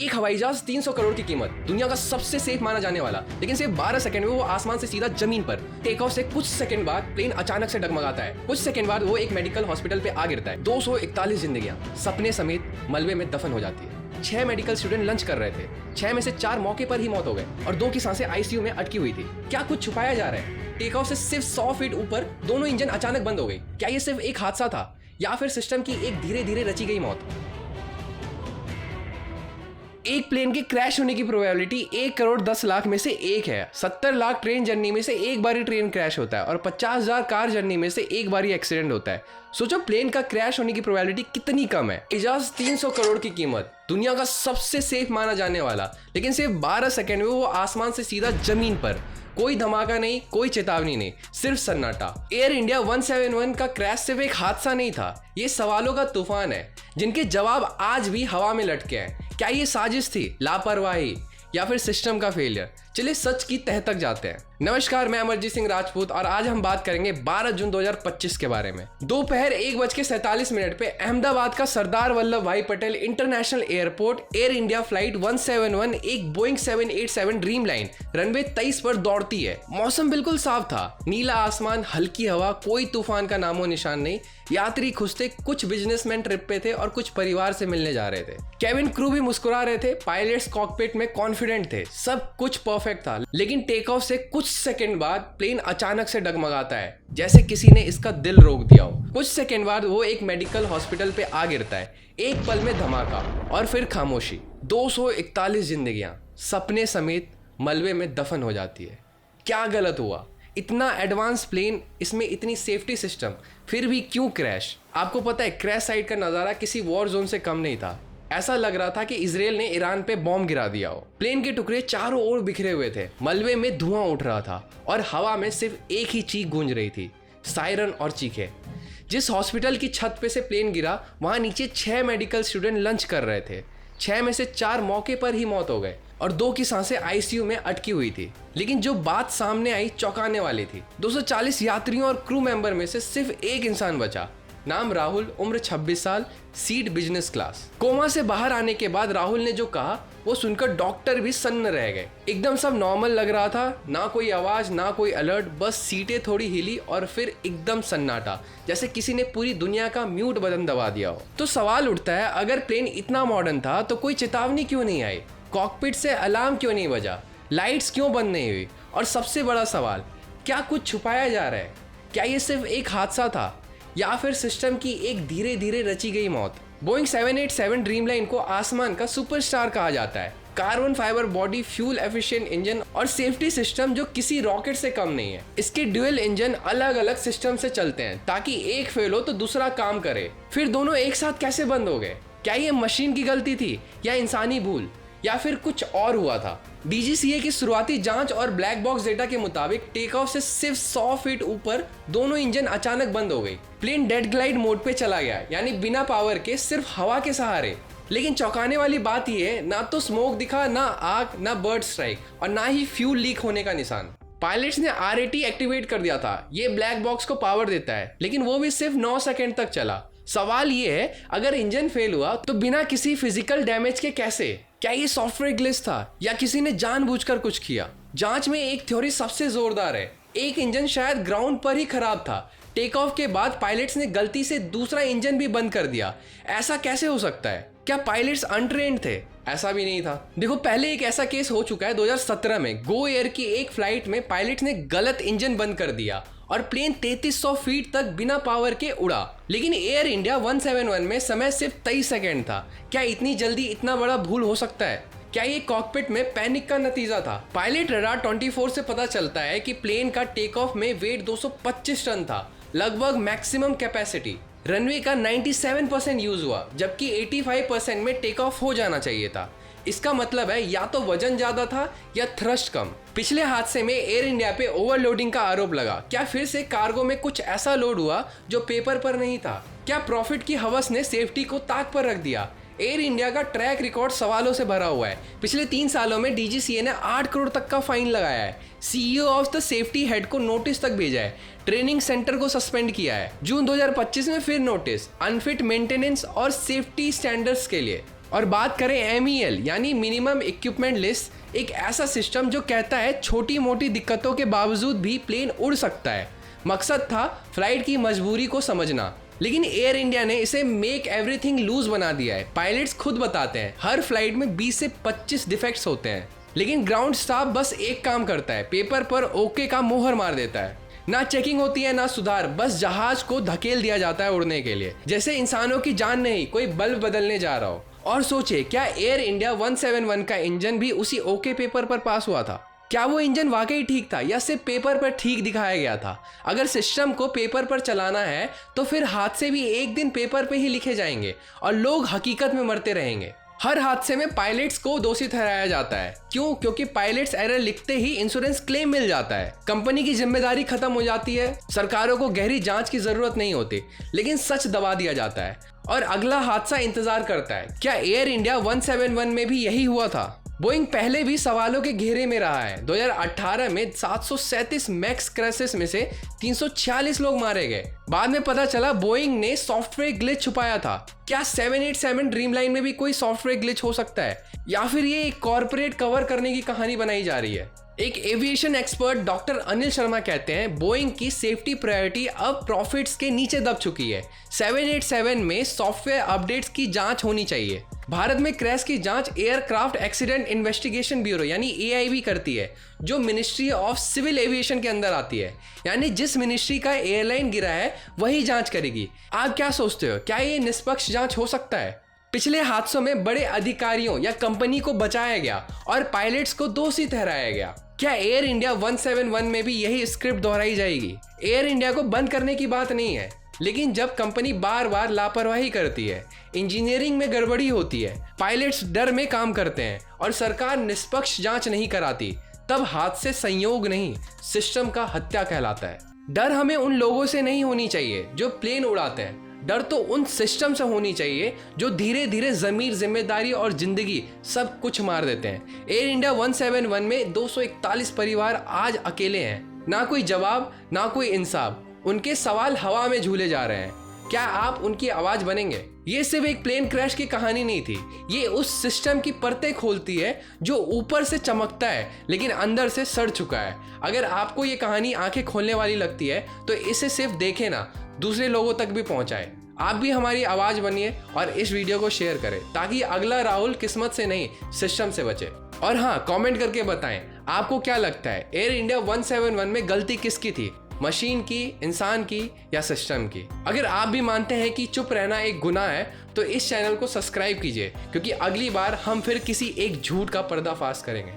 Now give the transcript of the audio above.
एक हवाई जहाज 300 करोड़ की कीमत, दुनिया का सबसे सेफ माना जाने वाला, लेकिन सिर्फ 12 सेकंड में वो आसमान से सीधा जमीन पर टेक ऑफ से कुछ सेकंड बाद प्लेन अचानक से डगमगाता है। कुछ सेकंड बाद वो एक मेडिकल हॉस्पिटल पे आ गिरता है। 241 जिंदगियां सपने समेत मलबे में दफन हो जाती है। 6 मेडिकल स्टूडेंट लंच कर रहे थे। 6 में से 4 मौके पर ही मौत हो गए और 2 की सांसें आईसीयू में अटकी हुई थी। क्या कुछ छुपाया जा रहा है? टेक ऑफ से सिर्फ 100 फीट ऊपर दोनों इंजन अचानक बंद हो गई। क्या ये सिर्फ एक हादसा था या फिर सिस्टम की एक धीरे धीरे रची गई मौत? एक प्लेन के क्रैश होने की प्रोबेबिलिटी 1 करोड़ 10 लाख में से एक है। 70 लाख ट्रेन जर्नी में से एक बारी ट्रेन क्रैश होता है और 50,000 कार जर्नी में से एक बारी एक्सीडेंट होता है। सोचो प्लेन का क्रैश होने की प्रोबेबिलिटी कितनी कम है। इजाज 300 करोड़ की कीमत, दुनिया का सबसे सेफ माना जाने वाला, लेकिन सिर्फ 12 सेकंड में वो आसमान से सीधा जमीन पर। कोई धमाका नहीं, कोई चेतावनी नहीं, सिर्फ सन्नाटा। एयर इंडिया 171 का क्रैश सिर्फ एक हादसा नहीं था, ये सवालों का तूफान है जिनके जवाब आज भी हवा में लटके हैं। क्या ये साजिश थी, लापरवाही या फिर सिस्टम का फेलियर? चलिए सच की तह तक जाते हैं। नमस्कार, मैं अमरजीत सिंह राजपूत और आज हम बात करेंगे 12 जून 2025 के बारे में। दोपहर 1:47 पे अहमदाबाद का सरदार वल्लभ भाई Patel international airport air India flight 171 एक बोइंग 787 ड्रीम लाइन रनवे 23 पर दौड़ती है। मौसम बिल्कुल साफ था, नीला आसमान, हल्की हवा, कोई तूफान का नामो निशान नहीं। यात्री खुश थे, कुछ बिजनेसमैन ट्रिप पे थे और कुछ परिवार से मिलने जा रहे थे। केबिन क्रू भी मुस्कुरा रहे थे, पायलट्स कॉकपिट में कॉन्फिडेंट थे, सब कुछ परफेक्ट था। लेकिन टेक ऑफ से कुछ सेकंड बाद प्लेन अचानक से डगमगाता है, जैसे किसी ने इसका दिल रोक दिया हो। कुछ सेकंड बाद वो एक मेडिकल हॉस्पिटल पे आ गिरता है। एक पल में धमाका और फिर खामोशी। 241 जिंदगियां सपने समेत मलबे में दफन हो जाती है। क्या गलत हुआ? इतना एडवांस प्लेन, इसमें इतनी सेफ्टी सिस्टम, फिर भी क्यों क्रैश? आपको पता है, क्रैश साइट का नज़ारा किसी वॉर जोन से कम नहीं था। ऐसा लग रहा था कि इजराइल ने ईरान पे बॉम्ब गिरा दिया हो। प्लेन के टुकड़े चारों ओर बिखरे हुए थे, मलबे में धुआं उठ रहा था और हवा में सिर्फ एक ही चीख गूंज रही थी, सायरन और चीखें। जिस हॉस्पिटल की छत पे से प्लेन गिरा, वहाँ नीचे 6 मेडिकल स्टूडेंट लंच कर रहे थे। 6 में से 4 मौके पर ही मौत हो गए और 2 की सांसें आईसीयू में अटकी हुई थी। लेकिन जो बात सामने आई चौंकाने वाली थी। 240 यात्रियों और क्रू मेंबर में से सिर्फ एक इंसान बचा। नाम राहुल, उम्र 26 साल, सीट बिजनेस क्लास। कोमा से बाहर आने के बाद राहुल ने जो कहा वो सुनकर डॉक्टर भी सन्न रह गए। एकदम सब नॉर्मल लग रहा था, ना कोई आवाज, ना कोई अलर्ट, बस सीटें थोड़ी हिली और फिर एकदम सन्नाटा, जैसे किसी ने पूरी दुनिया का म्यूट बटन दबा दिया हो। तो सवाल उठता है, अगर प्लेन इतना मॉडर्न था तो कोई चेतावनी क्यों नहीं आई? कॉकपिट से अलार्म क्यों नहीं बजा? लाइट्स क्यों बंद नहीं हुई? और सबसे बड़ा सवाल, क्या कुछ छुपाया जा रहा है? क्या ये सिर्फ एक हादसा था या फिर सिस्टम की एक धीरे धीरे रची गई मौत? बोइंग 787 ड्रीम लाइन को आसमान का सुपरस्टार कहा जाता है। Carbon fibre body, fuel efficient engine और सेफ्टी सिस्टम जो किसी रॉकेट से कम नहीं है। इसके ड्यूअल इंजन अलग अलग सिस्टम से चलते हैं ताकि एक फेल हो तो दूसरा काम करे। फिर दोनों एक साथ कैसे बंद हो गए? क्या ये मशीन की गलती थी या इंसानी भूल या फिर कुछ और हुआ था? डीजीसीए की शुरुआती जांच और ब्लैक बॉक्स डेटा के मुताबिक टेक ऑफ से सिर्फ 100 फीट ऊपर दोनों इंजन अचानक बंद हो गई। प्लेन डेड ग्लाइड मोड पे चला गया, यानी बिना पावर के, सिर्फ हवा के सहारे। लेकिन चौंकाने वाली बात यह है, ना तो स्मोक दिखा, ना आग, ना बर्ड स्ट्राइक और ना ही फ्यूल लीक होने का निशान। पायलट्स ने आरएटी एक्टिवेट कर दिया था, ये ब्लैक बॉक्स को पावर देता है, लेकिन वो भी सिर्फ 9 सेकंड तक चला। सवाल ये है, अगर इंजन फेल हुआ तो बिना किसी फिजिकल डैमेज के कैसे? क्या ये सॉफ्टवेयर ग्लिच था या किसी ने जानबूझकर कुछ किया? जांच में एक थ्योरी सबसे जोरदार है, एक इंजन शायद ग्राउंड पर ही खराब था। टेक ऑफ के बाद पायलट्स ने गलती से दूसरा इंजन भी बंद कर दिया। ऐसा कैसे हो सकता है? क्या पायलट्स अनट्रेन्ड थे? ऐसा भी नहीं था। देखो, पहले एक ऐसा केस हो चुका है 2017 में। गो एयर की एक फ्लाइट में पायलट्स ने गलत इंजन बंद कर दिया और प्लेन 3300 फीट तक बिना पावर के उड़ा। लेकिन एयर इंडिया 171 में समय सिर्फ 23 सेकंड था। क्या इतनी जल्दी इतना बड़ा भूल हो सकता है? क्या ये कॉकपिट में पैनिक का नतीजा था? पायलट रडार 24 से पता चलता है कि प्लेन का टेक ऑफ में वेट 225 टन था, लगभग मैक्सिमम कैपेसिटी। रनवे का 97% यूज हुआ, जबकि 85% में टेक ऑफ हो जाना चाहिए था। इसका मतलब है या तो वजन ज्यादा था या थ्रस्ट कम। पिछले हादसे में एयर इंडिया पे ओवरलोडिंग का आरोप लगा। क्या फिर से कार्गो में कुछ ऐसा लोड हुआ जो पेपर पर नहीं था? क्या प्रॉफिट की हवस ने सेफ्टी को ताक पर रख दिया? एयर इंडिया का ट्रैक रिकॉर्ड सवालों से भरा हुआ है। पिछले 3 सालों में डीजीसीए ने 8 करोड़ तक का फाइन लगाया है। CEO of the safety head को नोटिस तक भेजा है। ट्रेनिंग सेंटर को सस्पेंड किया है। जून 2025 में फिर नोटिस, अनफिट मेंटेनेंस और सेफ्टी स्टैंडर्ड्स के लिए। और बात करें MEL यानी मिनिमम इक्विपमेंट लिस्ट, एक ऐसा सिस्टम जो कहता है छोटी मोटी दिक्कतों के बावजूद भी प्लेन उड़ सकता है। मकसद था फ्लाइट की मजबूरी को समझना, लेकिन एयर इंडिया ने इसे मेक एवरीथिंग लूज बना दिया है। पायलट्स खुद बताते हैं हर फ्लाइट में 20 से 25 डिफेक्ट्स होते हैं, लेकिन ग्राउंड स्टाफ बस एक काम करता है, पेपर पर ओके का मोहर मार देता है। ना चेकिंग होती है ना सुधार, बस जहाज को धकेल दिया जाता है उड़ने के लिए, जैसे इंसानों की जान नहीं, कोई बल्ब बदलने जा रहा हो। और सोचिए, क्या एयर इंडिया 171 का इंजन भी उसी ओके पेपर पर पास हुआ था? क्या वो इंजन वाकई ठीक था या सिर्फ पेपर पर ठीक दिखाया गया था? अगर सिस्टम को पेपर पर चलाना है तो फिर हादसे भी एक दिन पेपर पे ही लिखे जाएंगे और लोग हकीकत में मरते रहेंगे। हर हादसे में पायलट्स को दोषी ठहराया जाता है। क्यों? क्योंकि पायलट्स एरर लिखते ही इंश्योरेंस क्लेम मिल जाता है, कंपनी की जिम्मेदारी खत्म हो जाती है, सरकारों को गहरी जांच की जरूरत नहीं होती, लेकिन सच दबा दिया जाता है और अगला हादसा इंतजार करता है। क्या एयर इंडिया 171 में भी यही हुआ था? बोइंग पहले भी सवालों के घेरे में रहा है। 2018 में 737 मैक्स क्रैशेस में से 346 लोग मारे गए। बाद में पता चला बोइंग ने सॉफ्टवेयर ग्लिच छुपाया था। क्या 787 ड्रीमलाइन में भी कोई सॉफ्टवेयर ग्लिच हो सकता है, या फिर ये एक कॉर्पोरेट कवर करने की कहानी बनाई जा रही है? एक aviation expert doctor Anil Sharma कहते हैं बोइंग की सेफ्टी प्रायोरिटी अब प्रॉफिट्स के नीचे दब चुकी है। 787 में सॉफ्टवेयर अपडेट्स की जांच होनी चाहिए। भारत में क्रैश की जांच एयरक्राफ्ट एक्सीडेंट इन्वेस्टिगेशन ब्यूरो यानी AIB करती है, जो मिनिस्ट्री ऑफ सिविल एविएशन के अंदर आती है। यानी जिस मिनिस्ट्री का एयरलाइन गिरा है वही जांच करेगी। आप क्या सोचते हो, क्या ये निष्पक्ष जांच हो सकता है? पिछले हादसों में बड़े अधिकारियों या कंपनी को बचाया गया और पायलट्स को दोषी ठहराया गया। क्या एयर इंडिया 171 में भी यही स्क्रिप्ट दोहराई जाएगी? एयर इंडिया को बंद करने की बात नहीं है, लेकिन जब कंपनी बार बार लापरवाही करती है, इंजीनियरिंग में गड़बड़ी होती है, पायलट्स डर में काम करते हैं और सरकार निष्पक्ष जांच नहीं कराती, तब हादसे संयोग नहीं, सिस्टम का हत्या कहलाता है। डर हमें उन लोगों से नहीं होनी चाहिए जो प्लेन उड़ाते हैं, डर तो उन सिस्टम से होनी चाहिए जो धीरे धीरे जमीर, जिम्मेदारी और जिंदगी सब कुछ मार देते हैं। एयर इंडिया 171 में 241 परिवार आज अकेले हैं, ना कोई जवाब ना कोई इंसाफ, उनके सवाल हवा में झूले जा रहे हैं। क्या आप उनकी आवाज बनेंगे? ये सिर्फ एक प्लेन क्रैश की कहानी नहीं थी, ये उस सिस्टम की परतें खोलती है जो ऊपर से चमकता है लेकिन अंदर से सड़ चुका है। अगर आपको ये कहानी आंखें खोलने वाली लगती है तो इसे सिर्फ देखें ना, दूसरे लोगों तक भी पहुंचाएं। आप भी हमारी आवाज बनिए और इस वीडियो को शेयर करें ताकि अगला राहुल किस्मत से नहीं सिस्टम से बचे। और हाँ, कमेंट करके बताएं आपको क्या लगता है एयर इंडिया 171 में गलती किसकी थी, मशीन की, इंसान की या सिस्टम की? अगर आप भी मानते हैं कि चुप रहना एक गुनाह है तो इस चैनल को सब्सक्राइब कीजिए, क्योंकि अगली बार हम फिर किसी एक झूठ का पर्दाफाश करेंगे।